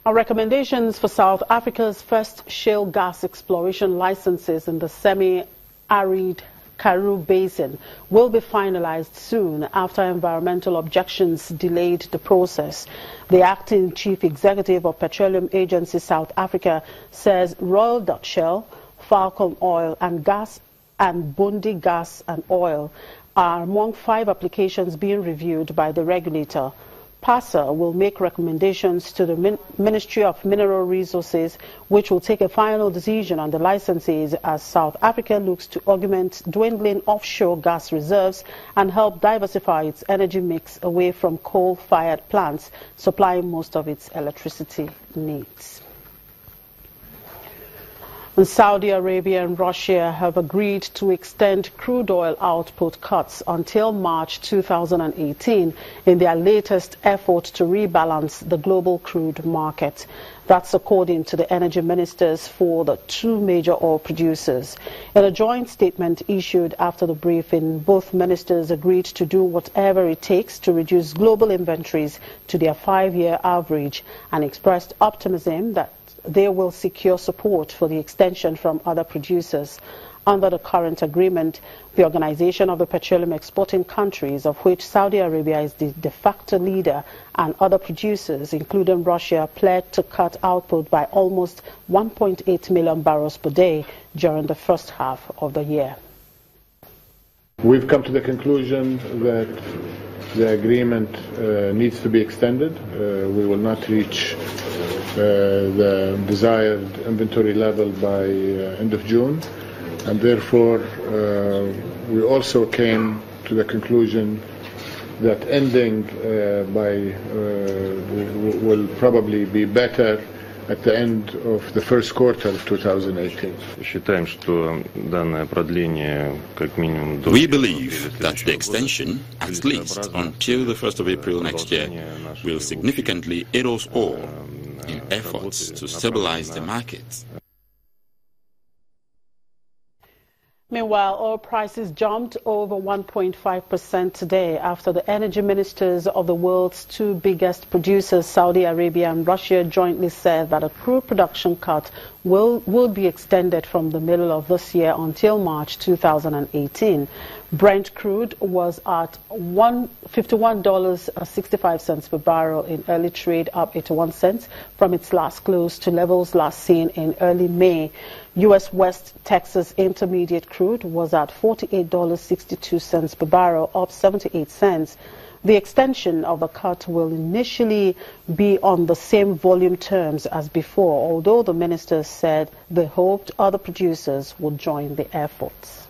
Our recommendations for South Africa's first shale gas exploration licenses in the semi-arid Karoo Basin will be finalized soon after environmental objections delayed the process. The acting chief executive of Petroleum Agency South Africa says Royal Dutch Shell, Falcon Oil and Gas and Bundy Gas and Oil are among 5 applications being reviewed by the regulator. PASA will make recommendations to the Ministry of Mineral Resources, which will take a final decision on the licenses as South Africa looks to augment dwindling offshore gas reserves and help diversify its energy mix away from coal-fired plants supplying most of its electricity needs. And Saudi Arabia and Russia have agreed to extend crude oil output cuts until March 2018 in their latest effort to rebalance the global crude market. That's according to the energy ministers for the 2 major oil producers. In a joint statement issued after the briefing, both ministers agreed to do whatever it takes to reduce global inventories to their 5-year average and expressed optimism that they will secure support for the extension from other producers. Under the current agreement, the Organization of the Petroleum Exporting Countries, of which Saudi Arabia is the de facto leader, and other producers, including Russia, pledged to cut output by almost 1.8 million barrels per day during the first half of the year. We've come to the conclusion that the agreement needs to be extended. We will not reach the desired inventory level by end of June, and therefore we also came to the conclusion that ending will probably be better at the end of the first quarter of 2018. We believe that the extension, at least until the 1st of April next year, will significantly aid us all in efforts to stabilize the market. Meanwhile, oil prices jumped over 1.5% today after the energy ministers of the world's 2 biggest producers, Saudi Arabia and Russia, jointly said that a crude production cut will be extended from the middle of this year until March 2018. Brent crude was at $51.65 per barrel in early trade, up 81 cents from its last close to levels last seen in early May. U.S. West Texas Intermediate crude was at $48.62 per barrel, up 78 cents. The extension of the cut will initially be on the same volume terms as before, although the ministers said they hoped other producers would join the efforts.